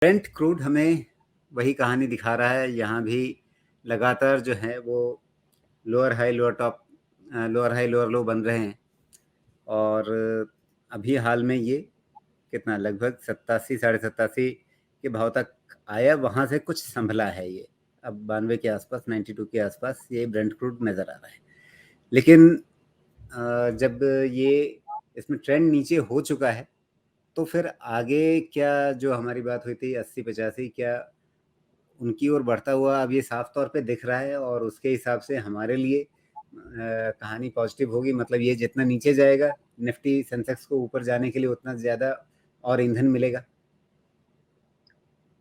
Brent crude हमें वही कहानी दिखा रहा है। यहाँ भी लगातार जो है वो lower high lower top, lower high lower लो बन रहे हैं। और अभी हाल में ये कितना लगभग 87 साढ़े 87 के भाव तक आया, वहाँ से कुछ संभला है ये। अब 92 के आसपास, 92 के आसपास ये ब्रेंट क्रूड नज़र आ रहा है। लेकिन जब ये इसमें ट्रेंड नीचे हो चुका है तो फिर आगे क्या, जो हमारी बात हुई थी 80-85, क्या उनकी ओर बढ़ता हुआ अब ये साफ तौर पे दिख रहा है? और उसके हिसाब से हमारे लिए कहानी पॉजिटिव होगी। मतलब ये जितना नीचे जाएगा निफ्टी सेंसेक्स को ऊपर जाने के लिए उतना ज़्यादा और ईंधन मिलेगा।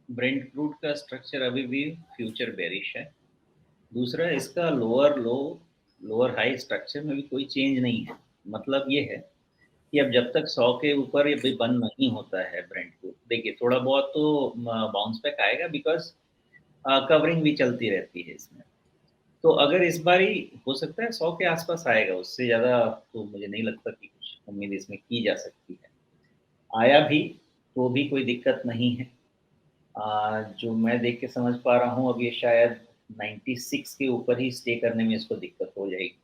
ब्रेंट क्रूड का स्ट्रक्चर अभी भी फ्यूचर बेरिश है। दूसरा, इसका लोअर लो लोअर हाई स्ट्रक्चर में भी कोई चेंज नहीं है। मतलब ये है कि अब जब तक 100 के ऊपर ये भी बंद नहीं होता है ब्रेंट क्रूड, देखिए थोड़ा बहुत तो बाउंस बैक आएगा, बिकॉज कवरिंग भी चलती रहती है इसमें। तो अगर इस बारी हो सकता है 100 के आसपास आएगा, उससे ज़्यादा तो मुझे नहीं लगता कि कुछ उम्मीद इसमें की जा सकती है। आया भी तो भी कोई दिक्कत नहीं है। जो मैं देख के समझ पा रहा हूँ, अब ये शायद 96 के ऊपर ही स्टे करने में इसको दिक्कत हो जाएगी।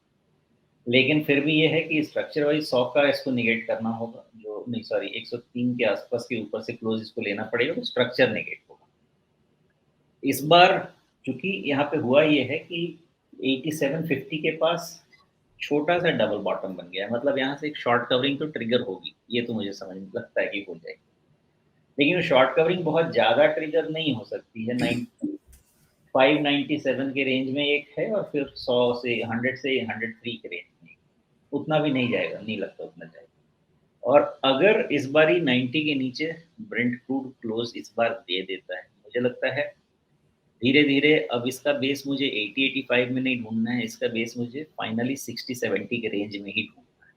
लेकिन फिर भी ये है कि स्ट्रक्चर वाइज 100 का इसको निगेट करना होगा, जो नहीं सॉरी 103 के आसपास के ऊपर से क्लोज इसको लेना पड़ेगा, तो स्ट्रक्चर निगेट होगा। इस बार चूंकि यहाँ पे हुआ ये है कि 8750 के पास छोटा सा डबल बॉटम बन गया है, मतलब यहाँ से एक शॉर्ट कवरिंग तो ट्रिगर होगी, ये तो मुझे समझ में लगता है कि हो जाएगी। लेकिन शॉर्ट कवरिंग बहुत ज़्यादा ट्रिगर नहीं हो सकती है। 597 के रेंज में एक है, और फिर 100 से 103 के रेंज में उतना भी नहीं जाएगा, नहीं लगता उतना जाएगा। और अगर इस बार ही 90 के नीचे ब्रेंट क्रूड क्लोज इस बार दे देता है, मुझे लगता है धीरे धीरे अब इसका बेस मुझे 80-85 में नहीं ढूंढना है, इसका बेस मुझे फाइनली 60-70 के रेंज में ही ढूंढना है।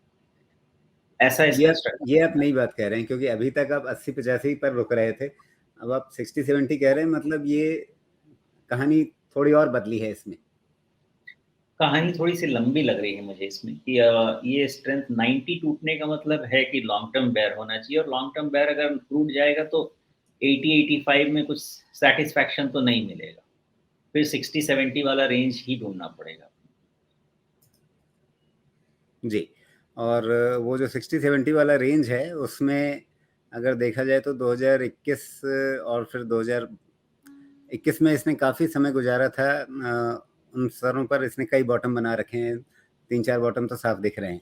ऐसा इसका ये स्ट्रक्चर आप नई बात कह रहे हैं, क्योंकि अभी तक आप 80-85 पर रुक रहे थे, अब आप 60-70 कह रहे हैं। मतलब ये कहानी थोड़ी और बदली है इसमें। कहानी थोड़ी सी लंबी लग रही है मुझे इसमें कि ये स्ट्रेंथ 90 टूटने का मतलब है कि लॉन्ग टर्म बेयर होना चाहिए, और लॉन्ग टर्म बेयर अगर टूट जाएगा तो 80-85 में कुछ सेटिस्फैक्शन तो नहीं मिलेगा, फिर 60-70 वाला रेंज ही ढूंढना पड़ेगा। जी। और वो जो 60-70 वाला रेंज है, उसमें अगर देखा जाए तो 2021 और फिर 2021 में इसने काफ़ी समय गुजारा था। उन स्तरों पर इसने कई बॉटम बना रखे हैं, 3-4 बॉटम तो साफ दिख रहे हैं।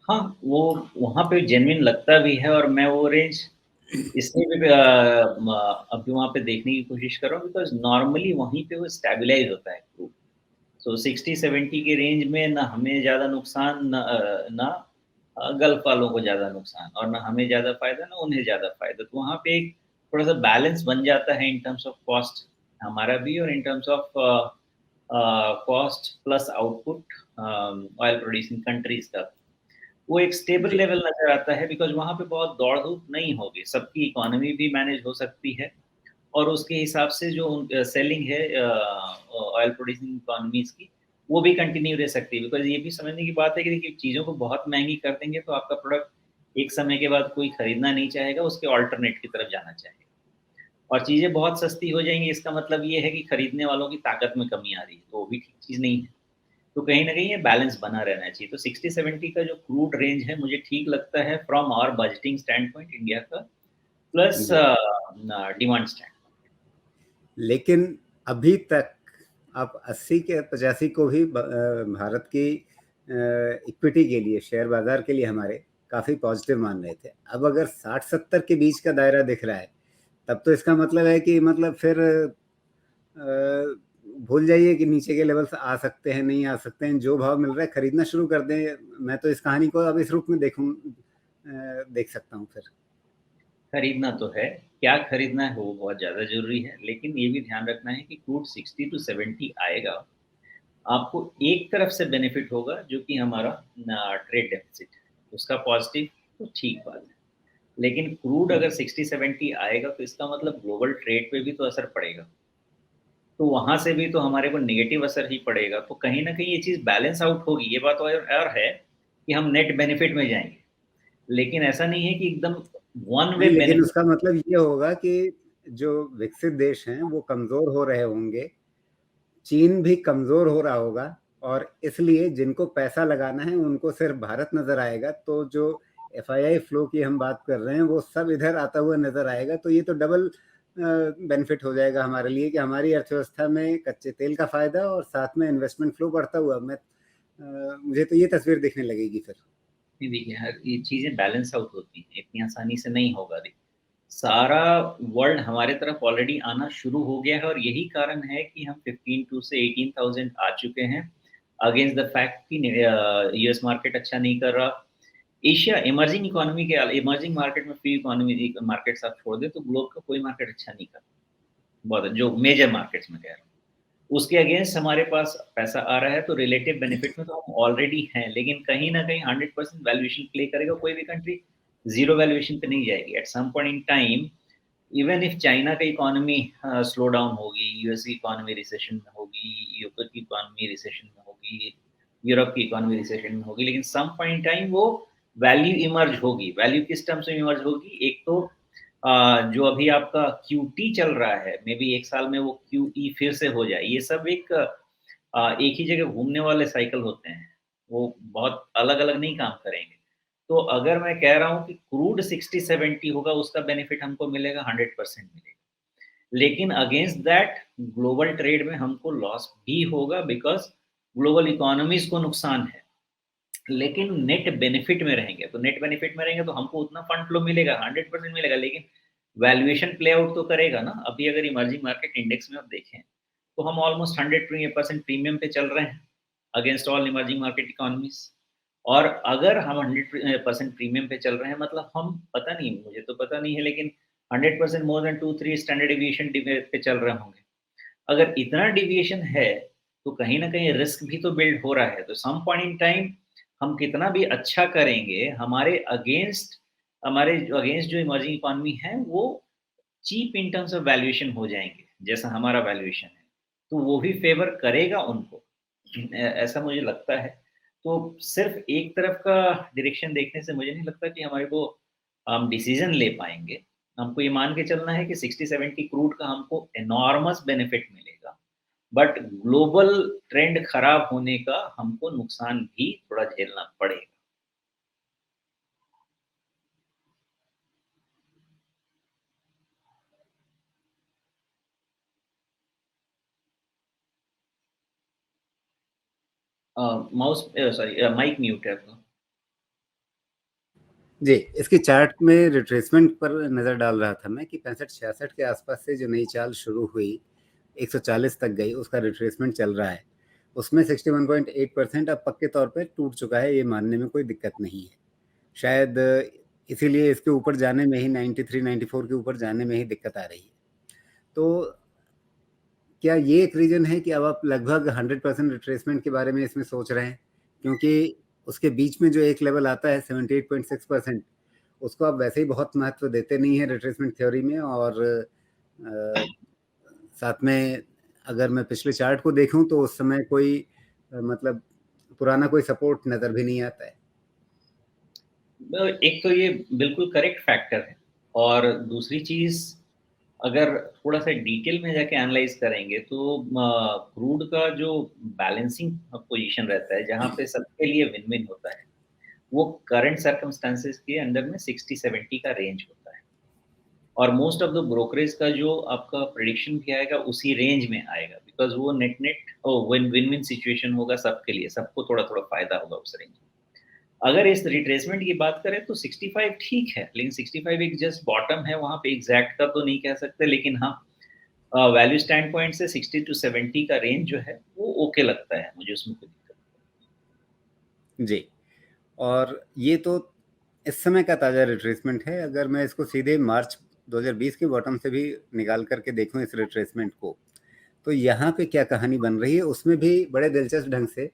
हाँ, वो वहाँ पे जेन्युइन लगता भी है, और मैं वो रेंज इसलिए भी अभी वहाँ पे देखने की कोशिश कर रहा हूँ, बिकॉज नॉर्मली वहीं पे वो स्टेबलाइज होता है क्रूड। सो 60-70 के रेंज में ना हमें ज़्यादा नुकसान, ना गल्फ वालों को ज़्यादा नुकसान, और ना हमें ज़्यादा फ़ायदा ना उन्हें ज़्यादा फ़ायदा। तो वहाँ पे एक थोड़ा सा बैलेंस बन जाता है इन टर्म्स ऑफ कॉस्ट हमारा भी, और इन terms of cost plus output oil producing countries का। वो एक स्टेबल जी। लेवल नज़र आता है, बिकॉज़ वहाँ पे बहुत दौड़-धूप नहीं होगी, सबकी इकोनॉमी भी मैनेज हो सकती है, और उसके हिसाब से जो सेलिंग है ऑयल प्रोड्यूसिंग इकोनॉमीज़ की, वो भी कंटिन्यू रह सकती है। बिकॉज़ ये भी समझने की बात है कि देखिए चीज़ों को बहुत महँगी कर देंगे तो आपका प्रोडक्ट एक समय के बाद कोई खरीदना नहीं चाहेगा, उसके अल्टरनेट की तरफ जाना चाहेगा। और चीज़ें बहुत सस्ती हो जाएँगी, इसका मतलब ये है कि खरीदने वालों की ताकत में कमी आ रही है, तो वो भी ठीक चीज़ नहीं है। तो कहीं न कहीं ये बैलेंस बना रहना चाहिए। तो 60-70 का जो क्रूड रेंज है मुझे ठीक लगता है from our budgeting stand point India का, प्लस जी। Demand stand. लेकिन अभी तक आप 80 के 85 को भी भारत की इक्विटी के लिए, शेयर बाजार के लिए हमारे काफ़ी पॉजिटिव मान रहे थे। अब अगर 60-70 के बीच का दायरा दिख रहा है, तब तो इसका मतलब है कि मतलब फिर भूल जाइए कि नीचे के लेवल से आ सकते हैं, नहीं आ सकते हैं। जो भाव मिल रहा है खरीदना शुरू कर दें। मैं तो इस कहानी को अब इस रूप में देख सकता हूँ फिर। खरीदना तो है, क्या खरीदना है वो बहुत ज़्यादा ज़रूरी है, लेकिन ये भी ध्यान रखना है कि क्रूड 60 टू 70 आएगा, आपको एक तरफ से बेनिफिट होगा जो कि हमारा ट्रेड डेफिसिट है, उसका पॉजिटिव तो ठीक बात है। लेकिन क्रूड अगर 60-70 आएगा तो इसका मतलब ग्लोबल ट्रेड पे भी तो असर पड़ेगा। तो वहाँ से भी तो हमारे को नेगेटिव असर ही पड़ेगा, तो कहीं न कहीं ये चीज़ बैलेंस आउट होगी। ये बात और है कि हम नेट बेनिफिट में जाएँगे। लेकिन ऐसा नहीं है कि एकदम वन वे नहीं, लेकिन बेनिफिट। उसका मतलब ये होगा कि जो विकसित देश हैं वो कमजोर हो रहे होंगे, चीन भी कमजोर हो रहा होगा, और इसलिए जिनको पैसा लगाना है उनको सिर्फ भारत नजर आएगा, तो जो एफआईआई फ्लो की हम बात कर रहे हैं वो सब इधर आता हुआ नजर आएगा। तो ये तो डबल बेनिफिट हो जाएगा हमारे लिए कि हमारी अर्थव्यवस्था में कच्चे तेल का फायदा और साथ में इन्वेस्टमेंट फ्लो बढ़ता हुआ। मुझे तो ये तस्वीर दिखने लगेगी फिर। नहीं, देखिए, हर ये चीज़ें बैलेंस आउट होती हैं, इतनी आसानी से नहीं होगा। देखिए, सारा वर्ल्ड हमारे तरफ ऑलरेडी आना शुरू हो गया है और यही कारण है कि हम 15 से 18,000 आ चुके हैं, अगेंस्ट द फैक्ट कि यूएस मार्केट अच्छा नहीं कर रहा। एशिया इमर्जिंग इकोनॉमी के इमर्जिंग मार्केट में, फ्री इकोनॉमी मार्केट्स आप छोड़ दें तो ग्लोब का कोई मार्केट अच्छा नहीं कर रहा। बहुत जो मेजर मार्केट्स में कह रहा हूँ। उसके अगेंस्ट हमारे पास पैसा आ रहा है, तो रिलेटिव बेनिफिट में तो हम ऑलरेडी हैं, लेकिन कहीं न कहीं 100% वैल्यूएशन प्ले करेगा कोई भी कंट्री, ज़ीरो वैल्यूएशन पे नहीं जाएगी। At some point in time, even if China की इकोनॉमी स्लो डाउन होगी, यूएस की इकोनॉमी रिसेशन में होगी, यूके की इकोनॉमी रिसेशन में होगी, यूरोप की इकोनॉमी रिसेशन में होगी, लेकिन सम पॉइंट इन टाइम वो वैल्यू इमर्ज होगी। वैल्यू किस टर्म्स में इमर्ज होगी? एक तो जो अभी आपका क्यूटी चल रहा है, मे बी 1 साल में वो क्यूई फिर से हो जाए। ये सब एक ही जगह घूमने वाले साइकिल होते हैं, वो बहुत अलग-अलग नहीं काम करेंगे। तो अगर मैं कह रहा हूँ कि क्रूड 60-70 होगा, उसका बेनिफिट हमको मिलेगा, 100% मिलेगा। लेकिन अगेंस्ट दैट ग्लोबल ट्रेड में हमको लॉस भी होगा, बिकॉज़ ग्लोबल इकोनॉमीज़ को नुकसान है। लेकिन नेट बेनिफिट में रहेंगे, तो नेट बेनिफिट में रहेंगे तो हमको उतना फंड फ्लो मिलेगा, 100% मिलेगा, लेकिन वैल्यूएशन प्ले आउट तो करेगा ना। अभी अगर इमर्जिंग मार्केट इंडेक्स में आप देखें, तो हम ऑलमोस्ट 100% प्रीमियम पे चल रहे हैं against all emerging market economies. और अगर हम 100% प्रीमियम पे चल रहे हैं, मतलब हम, पता नहीं, मुझे तो पता नहीं है, लेकिन 100% मोर देन 2-3 स्टैंडर्ड डिविएशन पे चल रहे होंगे। अगर इतना डिविएशन है, तो कहीं न कहीं रिस्क भी तो बिल्ड हो रहा है। तो सम पॉइंट इन टाइम हम कितना भी अच्छा करेंगे, हमारे जो अगेंस्ट जो इमर्जिंग इकोनॉमी है, वो cheap in terms of valuation हो जाएँगे, जैसा हमारा वैल्यूएशन है। तो वो भी फ़ेवर करेगा उनको। ऐसा मुझे लगता है। तो सिर्फ़ एक तरफ का डायरेक्शन देखने से मुझे नहीं लगता कि हमारे को हम डिसीज़न ले पाएँगे। हमको ये मान के चलना है कि 60-70 क्रूड का हमको एनॉर्मस बेनिफिट मिलेगा। बट ग्लोबल ट्रेंड खराब होने का हमको नुकसान भी थोड़ा झेलना पड़ेगा। माइक म्यूट है आपका। जी, इसकी चार्ट में रिट्रेसमेंट पर नज़र डाल रहा था मैं कि 65-66 के आसपास से जो नई चाल शुरू हुई, 140 तक गई, उसका रिट्रेसमेंट चल रहा है। उसमें 61.8% अब पक्के तौर पे टूट चुका है, ये मानने में कोई दिक्कत नहीं है। शायद इसीलिए इसके ऊपर जाने में ही 93-94 के ऊपर जाने में ही दिक्कत आ रही है। तो क्या ये एक रीज़न है कि अब आप लगभग 100% रिट्रेसमेंट के बारे में इसमें सोच रहे हैं? क्योंकि उसके बीच में जो एक लेवल आता है 78.6%, उसको आप वैसे ही बहुत महत्व देते नहीं हैं रिट्रेसमेंट थ्योरी में, और अ, साथ में अगर मैं पिछले चार्ट को देखूँ तो उस समय कोई मतलब पुराना कोई सपोर्ट नज़र भी नहीं आता है। एक तो ये बिल्कुल करेक्ट फैक्टर है, और दूसरी चीज़, अगर थोड़ा-सा डिटेल में जाके एनालाइज़ करेंगे, तो क्रूड का जो बैलेंसिंग पोज़ीशन रहता है, जहाँ पे सबके लिए विन-विन होता है, वो करंट सर्कमस्टेंसेस के अंडर में 60-70 का रेंज होता है। और मोस्ट ऑफ द ब्रोकरेज का जो आपका प्रेडिक्शन भी आएगा, उसी रेंज में आएगा, बिकॉज़ वो नेट-नेट विन-विन सिचुएशन होगा सबके लिए, सबको थोड़ा-थोड़ा फ़ायदा होगा उस रेंज में। अगर इस रिट्रेसमेंट की बात करें तो 65 ठीक है, लेकिन 65 एक जस्ट बॉटम है, वहाँ पे एग्ज़ैक्ट का तो नहीं कह सकते, लेकिन हाँ, वैल्यू स्टैंड पॉइंट से 60 टू 70 का रेंज जो है, वो ओके लगता है मुझे, उसमें कोई दिक्कत जी, और ये तो इस समय का ताज़ा रिट्रेसमेंट है। अगर मैं इसको सीधे मार्च 2020 के बॉटम से भी निकाल कर के देखूँ इस रिट्रेसमेंट को, तो यहाँ पे क्या कहानी बन रही है, उसमें भी बड़े दिलचस्प ढंग से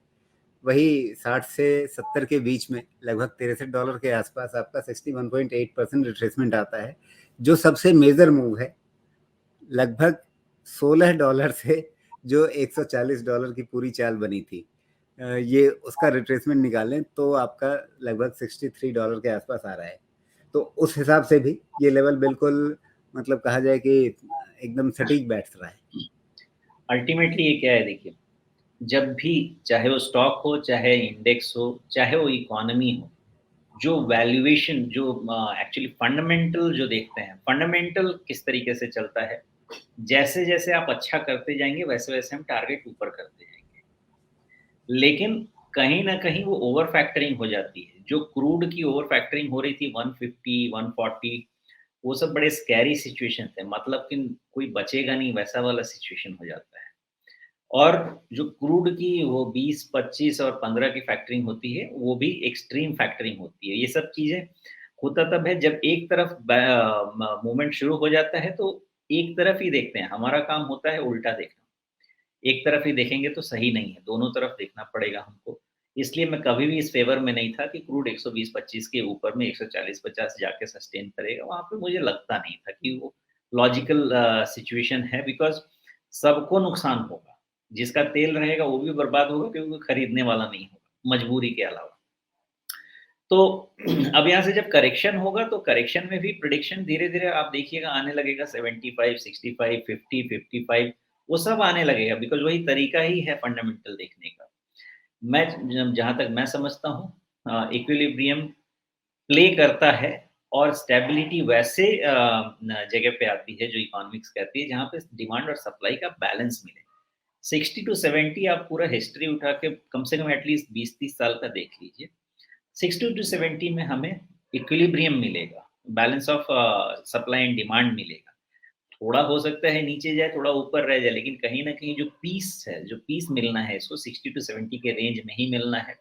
वही 60 से 70 के बीच में लगभग $63 के आसपास आपका 61.8% रिट्रेसमेंट आता है, जो सबसे मेजर मूव है। लगभग $16 से जो $140 की पूरी चाल बनी थी, ये उसका रिट्रेसमेंट निकालें तो आपका लगभग $63 के आसपास आ रहा है। तो उस हिसाब से भी ये लेवल बिल्कुल मतलब कहा जाए कि एकदम सटीक बैठ रहा है। अल्टीमेटली ये क्या है देखिए, जब भी चाहे वो स्टॉक हो, चाहे इंडेक्स हो, चाहे वो इकोनॉमी हो, जो वैल्यूएशन जो एक्चुअली फंडामेंटल जो देखते हैं, फंडामेंटल किस तरीके से चलता है, जैसे-जैसे आप अच्छा करते जाएँगे, वैसे-वैसे हम टारगेट ऊपर करते जाएँगे। लेकिन कहीं न कहीं वो ओवर फैक्टरिंग हो जाती है। जो क्रूड की ओवर फैक्टरिंग हो रही थी 150, 140, वो सब बड़े स्कैरी सिचुएशन थे। मतलब कि कोई बचेगा नहीं, वैसा वाला सिचुएशन हो जाता है। और जो क्रूड की वो 20, 25 और 15 की फैक्टरिंग होती है, वो भी एक्सट्रीम फैक्टरिंग होती है। ये सब चीज़ें होता तब है जब एक तरफ मूवमेंट शुरू हो जाता है तो एक तरफ ही देखते हैं। हमारा काम होता है उल्टा देखना। एक तरफ ही देखेंगे तो सही नहीं है, दोनों तरफ देखना पड़ेगा हमको। इसलिए मैं कभी भी इस फ़ेवर में नहीं था कि क्रूड 120-25 के ऊपर में 140-50 जाके सस्टेन करेगा। वहाँ पे मुझे लगता नहीं था कि वो लॉजिकल सिचुएशन है, बिकॉज़ सबको नुकसान होगा। जिसका तेल रहेगा वो भी बर्बाद होगा क्योंकि वो खरीदने वाला नहीं होगा, मजबूरी के अलावा। तो अब यहाँ से जब करेक्शन होगा तो करेक्शन में भी प्रिडिक्शन धीरे-धीरे आप देखिएगा आने लगेगा 75, 65, 50, 55 वो सब आने लगेगा, बिकॉज़ वही तरीका ही है फंडामेंटल देखने का। मैं जहाँ तक मैं समझता हूँ इक्विलिब्रियम प्ले करता है और स्टेबिलिटी वैसे जगह पे आती है जो इकोनॉमिक्स कहती है जहाँ पे डिमांड और सप्लाई का बैलेंस मिले। 60 टू 70 आप पूरा हिस्ट्री उठा के कम से कम एटलीस्ट 20-30 साल का देख लीजिए। 60 टू 70 में हमें इक्विलिब्रियम मिलेगा, balance of supply and demand मिलेगा। थोड़ा हो सकता है नीचे जाए, थोड़ा ऊपर रह जाए, लेकिन कहीं न कहीं जो पीस है, जो पीस मिलना है इसको 60 टू 70 के रेंज में ही मिलना है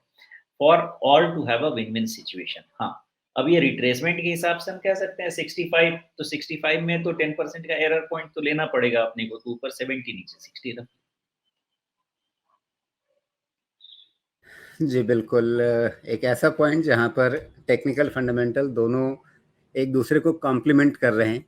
for all to have a win-win situation. हाँ, अब ये रिट्रेसमेंट के हिसाब से हम कह सकते हैं 65 तो 65 में तो 10% का एरर पॉइंट तो लेना पड़ेगा अपने को, तो ऊपर 70 नीचे 60 रफ। जी, बिल्कुल एक ऐसा पॉइंट जहाँ पर टेक्निकल फंडामेंटल दोनों एक दूसरे को कॉम्प्लीमेंट कर रहे हैं।